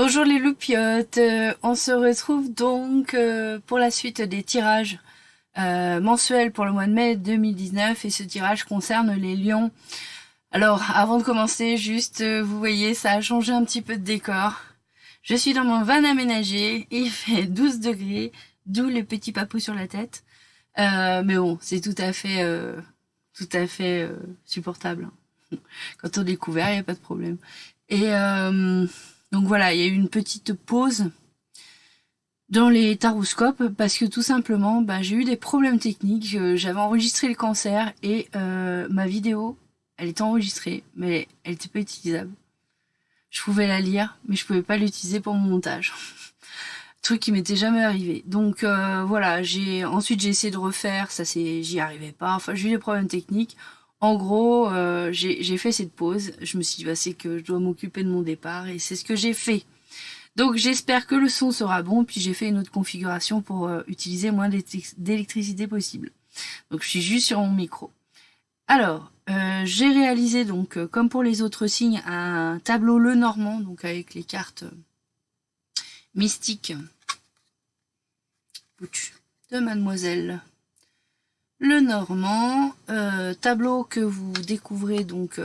Bonjour les loupiotes, on se retrouve donc pour la suite des tirages mensuels pour le mois de mai 2019 et ce tirage concerne les lions. Alors avant de commencer, juste vous voyez ça a changé un petit peu de décor. Je suis dans mon van aménagé, il fait 12 degrés, d'où les petits papous sur la tête. Mais bon, c'est tout à fait supportable. Quand on est couvert, il n'y a pas de problème. Et donc voilà, il y a eu une petite pause dans les taroscopes parce que tout simplement, j'ai eu des problèmes techniques. J'avais enregistré le cancer et ma vidéo, elle était enregistrée, mais elle était pas utilisable. Je pouvais la lire, mais je pouvais pas l'utiliser pour mon montage. Truc qui m'était jamais arrivé. Donc voilà, ensuite j'ai essayé de refaire, j'y arrivais pas. Enfin, j'ai eu des problèmes techniques. En gros, j'ai fait cette pause. Je me suis dit, c'est que je dois m'occuper de mon départ et c'est ce que j'ai fait. Donc j'espère que le son sera bon. Puis j'ai fait une autre configuration pour utiliser moins d'électricité possible. Donc je suis juste sur mon micro. Alors, j'ai réalisé donc, comme pour les autres signes, un tableau Lenormand, donc avec les cartes mystiques de Mademoiselle Lenormand, tableau que vous découvrez donc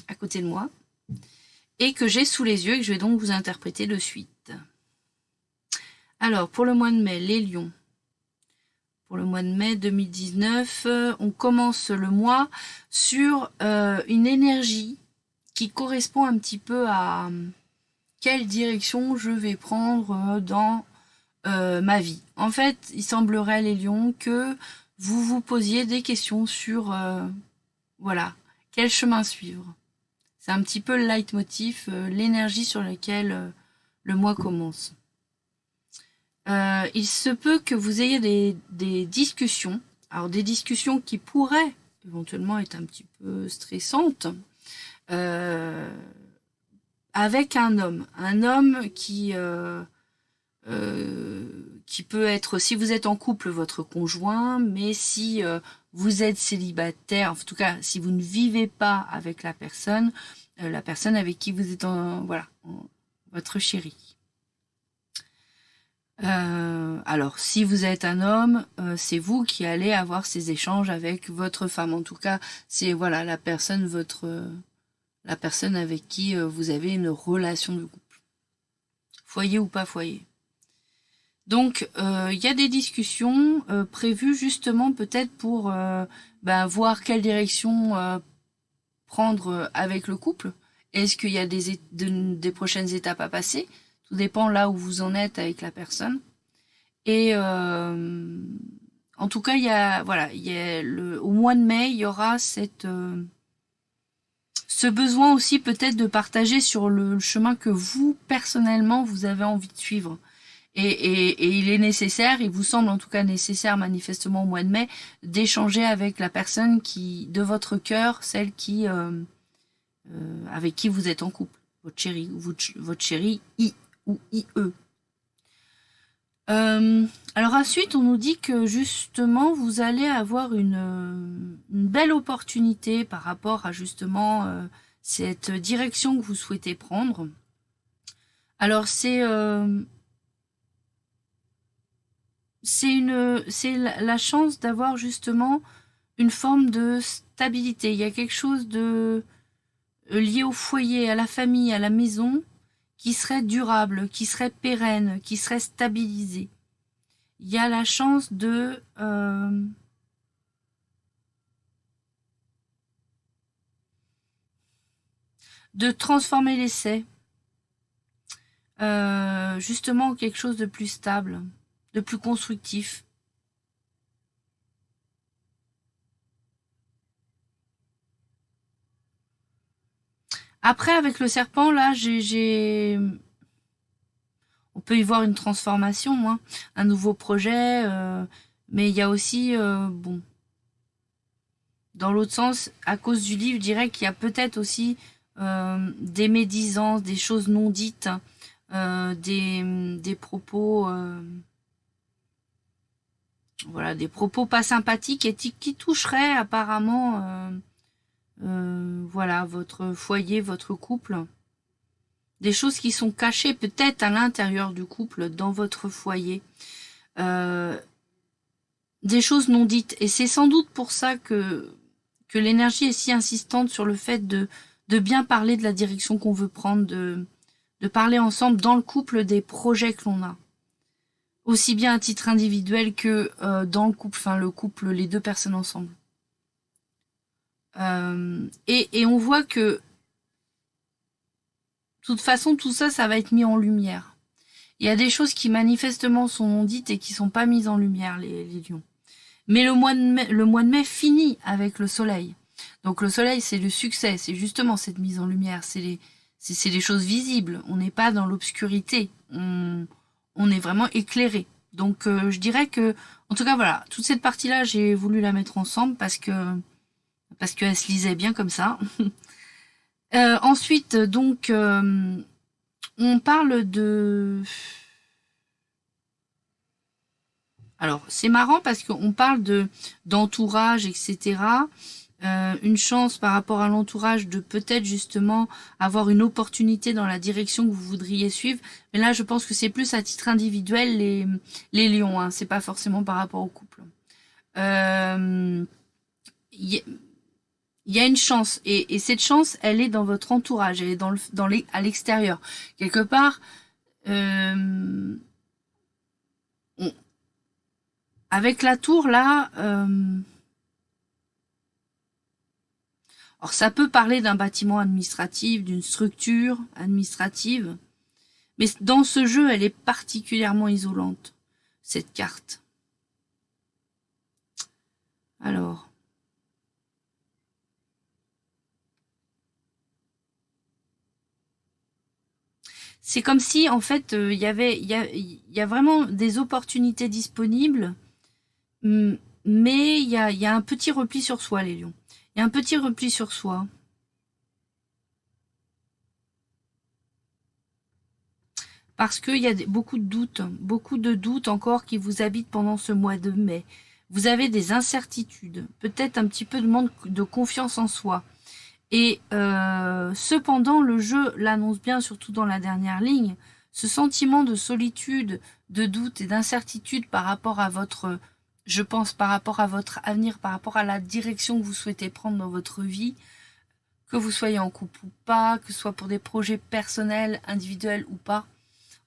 à côté de moi et que j'ai sous les yeux et que je vais donc vous interpréter de suite. Alors, pour le mois de mai, les lions. Pour le mois de mai 2019, on commence le mois sur une énergie qui correspond un petit peu à quelle direction je vais prendre dans ma vie. En fait, il semblerait, les lions, que vous vous posiez des questions sur, voilà, quel chemin suivre. C'est un petit peu le leitmotiv, l'énergie sur laquelle le mois commence. Il se peut que vous ayez des discussions, alors des discussions qui pourraient éventuellement être un petit peu stressantes, avec un homme qui peut être, si vous êtes en couple, votre conjoint, mais si vous êtes célibataire, en tout cas, si vous ne vivez pas avec la personne avec qui vous êtes votre chéri. Alors, si vous êtes un homme, c'est vous qui allez avoir ces échanges avec votre femme. En tout cas, c'est voilà la personne avec qui vous avez une relation de couple, foyer ou pas foyer. Donc, il y a des discussions prévues justement peut-être pour voir quelle direction prendre avec le couple. Est-ce qu'il y a des prochaines étapes à passer? Tout dépend là où vous en êtes avec la personne. Et en tout cas, au mois de mai, il y aura ce besoin aussi peut-être de partager sur le chemin que vous, personnellement, vous avez envie de suivre. Et il est nécessaire, il vous semble en tout cas nécessaire manifestement au mois de mai, d'échanger avec la personne de votre cœur, celle avec qui vous êtes en couple, votre chéri ou votre chéri ou IE. Alors ensuite, on nous dit que justement, vous allez avoir une belle opportunité par rapport à justement cette direction que vous souhaitez prendre. Alors c'est la chance d'avoir justement une forme de stabilité. Il y a quelque chose de lié au foyer, à la famille, à la maison, qui serait durable, qui serait pérenne, qui serait stabilisé. Il y a la chance de transformer l'essai justement en quelque chose de plus stable, de plus constructif. Après, avec le serpent, là, on peut y voir une transformation, hein, un nouveau projet, mais il y a aussi, dans l'autre sens, à cause du livre, je dirais qu'il y a peut-être aussi des médisances, des choses non dites, des propos, des propos pas sympathiques et qui toucheraient apparemment, votre foyer, votre couple. des choses qui sont cachées peut-être à l'intérieur du couple, dans votre foyer, euh, des choses non dites. Et c'est sans doute pour ça que l'énergie est si insistante sur le fait de bien parler de la direction qu'on veut prendre, de parler ensemble dans le couple des projets que l'on a. Aussi bien à titre individuel que dans le couple, enfin le couple, les deux personnes ensemble. Et on voit que, de toute façon, tout ça, ça va être mis en lumière. Il y a des choses qui manifestement sont non dites et qui sont pas mises en lumière, les lions. Mais le mois de mai finit avec le soleil. Donc le soleil, c'est le succès, c'est justement cette mise en lumière, c'est les choses visibles. On n'est pas dans l'obscurité, on est vraiment éclairé. Donc je dirais que, en tout cas voilà, toute cette partie-là, j'ai voulu la mettre ensemble parce qu'elle se lisait bien comme ça. Ensuite, donc, on parle de... Alors, c'est marrant parce qu'on parle d'entourage, etc. Une chance par rapport à l'entourage de peut-être justement avoir une opportunité dans la direction que vous voudriez suivre. Mais là, je pense que c'est plus à titre individuel les lions, hein. C'est pas forcément par rapport au couple. Il y a une chance et cette chance, elle est dans votre entourage, elle est à l'extérieur. Quelque part, on- avec la tour là. Alors ça peut parler d'un bâtiment administratif, d'une structure administrative, mais dans ce jeu, elle est particulièrement isolante, cette carte. Alors, c'est comme si en fait il y a vraiment des opportunités disponibles, mais il y a un petit repli sur soi, les lions. Il y a un petit repli sur soi. Parce qu'il y a beaucoup de doutes encore qui vous habitent pendant ce mois de mai. Vous avez des incertitudes, peut-être un petit peu de manque de confiance en soi. Et cependant, le jeu l'annonce bien, surtout dans la dernière ligne, ce sentiment de solitude, de doute et d'incertitude par rapport à votre, je pense, par rapport à votre avenir, par rapport à la direction que vous souhaitez prendre dans votre vie, que vous soyez en couple ou pas, que ce soit pour des projets personnels, individuels ou pas.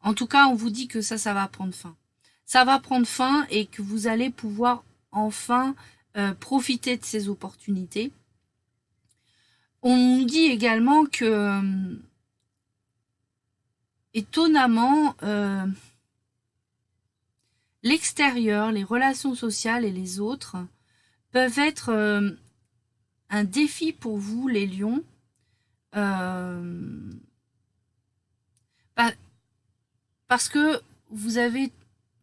En tout cas, on vous dit que ça va prendre fin. Ça va prendre fin et que vous allez pouvoir enfin profiter de ces opportunités. On nous dit également que, étonnamment, l'extérieur, les relations sociales et les autres peuvent être un défi pour vous, les lions. Euh, parce que vous avez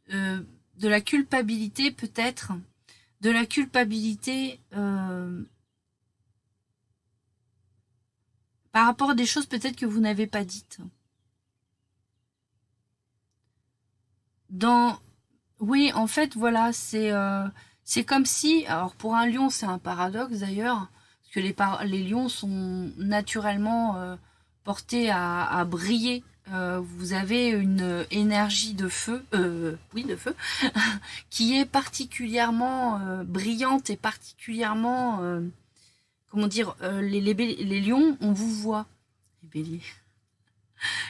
de la culpabilité peut-être, de la culpabilité par rapport à des choses peut-être que vous n'avez pas dites. Dans, oui, en fait, voilà, c'est comme si, alors pour un lion, c'est un paradoxe d'ailleurs, parce que les lions sont naturellement portés à briller. Vous avez une énergie de feu, oui, de feu, qui est particulièrement brillante et particulièrement, comment dire, les lions, on vous voit. Les béliers.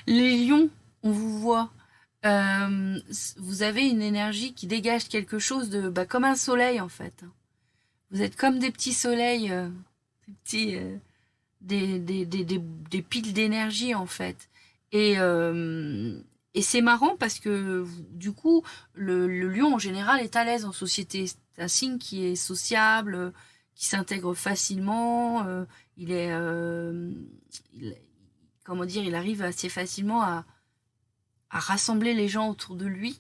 Les lions, on vous voit. Vous avez une énergie qui dégage quelque chose de, bah, comme un soleil en fait. Vous êtes comme des petits soleils, des petits, des piles d'énergie en fait. Et c'est marrant parce que du coup, le lion en général est à l'aise en société. C'est un signe qui est sociable, qui s'intègre facilement. Il est, il- comment dire, il arrive assez facilement à rassembler les gens autour de lui.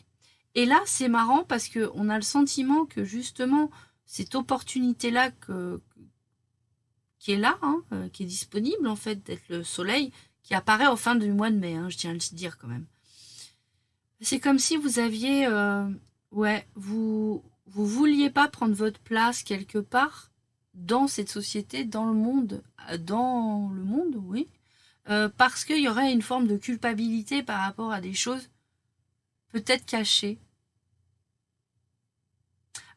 Et là, c'est marrant parce que on a le sentiment que justement cette opportunité-là qui est là, hein, qui est disponible en fait, d'être le soleil qui apparaît en fin du mois de mai, hein, je tiens à le dire quand même. C'est comme si vous aviez, ouais, vous vouliez pas prendre votre place quelque part dans cette société, dans le monde, oui, parce qu'il y aurait une forme de culpabilité par rapport à des choses peut-être cachées.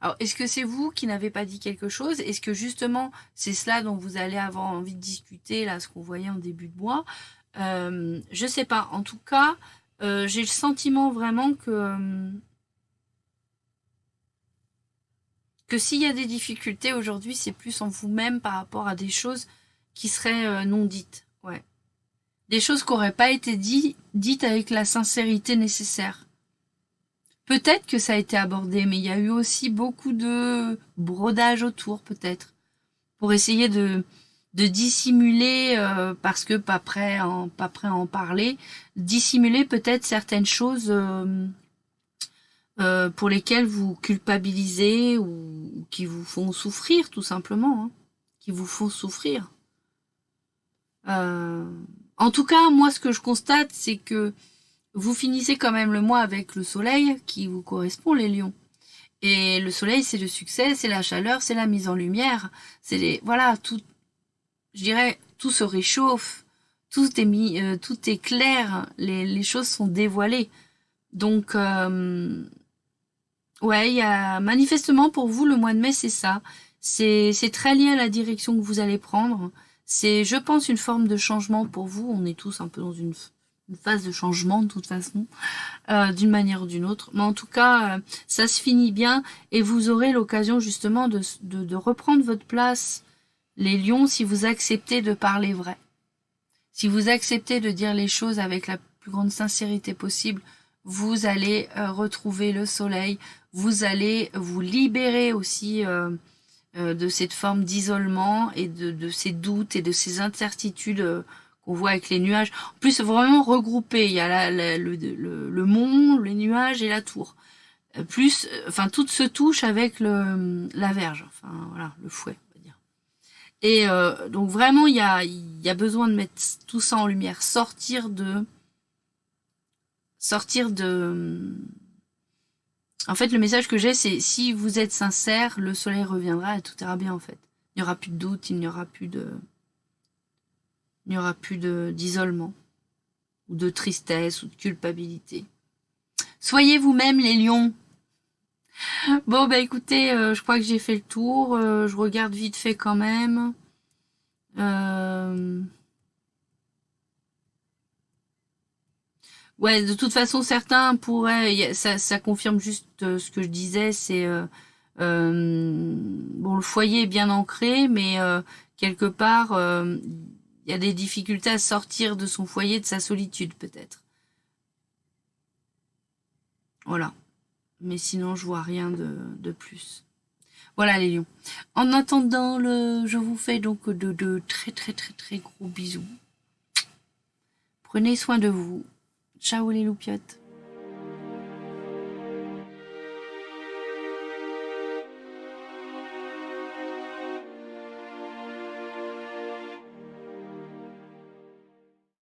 Alors, est-ce que c'est vous qui n'avez pas dit quelque chose? Est-ce que justement, c'est cela dont vous allez avoir envie de discuter, là, ce qu'on voyait en début de mois? Je sais pas. En tout cas, j'ai le sentiment vraiment que s'il y a des difficultés aujourd'hui, c'est plus en vous-même par rapport à des choses qui seraient non dites. Ouais. Des choses qui n'auraient pas été dites avec la sincérité nécessaire. Peut-être que ça a été abordé, mais il y a eu aussi beaucoup de brodage autour, peut-être, pour essayer de dissimuler, parce que pas prêt à en parler, dissimuler peut-être certaines choses pour lesquelles vous culpabilisez ou qui vous font souffrir, tout simplement, hein, qui vous font souffrir. Euh, En tout cas, moi, ce que je constate, c'est que vous finissez quand même le mois avec le soleil qui vous correspond, les lions. Et le soleil, c'est le succès, c'est la chaleur, c'est la mise en lumière, c'est voilà, tout, je dirais, tout se réchauffe, tout est clair, les choses sont dévoilées. Donc, ouais, il y a manifestement pour vous le mois de mai, c'est ça. C'est très lié à la direction que vous allez prendre. C'est, je pense, une forme de changement pour vous. On est tous un peu dans une phase de changement de toute façon, d'une manière ou d'une autre. Mais en tout cas, ça se finit bien et vous aurez l'occasion justement de reprendre votre place, les lions, si vous acceptez de parler vrai. Si vous acceptez de dire les choses avec la plus grande sincérité possible, vous allez retrouver le soleil, vous allez vous libérer aussi de cette forme d'isolement et de ces doutes et de ces incertitudes qu'on voit avec les nuages. En plus, vraiment regroupé, il y a le mont, les nuages et la tour. Plus, enfin, tout se touche avec la verge, enfin voilà, le fouet. Et donc vraiment, il y a besoin de mettre tout ça en lumière, sortir de. En fait, le message que j'ai, c'est si vous êtes sincère, le soleil reviendra et tout ira bien en fait. Il n'y aura plus de doute, il n'y aura plus d'isolement ou de tristesse ou de culpabilité. Soyez vous-même les lions. Bon bah écoutez, je crois que j'ai fait le tour. Je regarde vite fait quand même. Euh... Ouais, de toute façon, certains pourraient, ça confirme juste ce que je disais, c'est bon, le foyer est bien ancré, mais quelque part, il y a des difficultés à sortir de son foyer, de sa solitude peut-être. Voilà. Mais sinon, je vois rien de plus. Voilà les lions. En attendant, je vous fais donc de très très très très gros bisous. Prenez soin de vous. Ciao les loupiottes.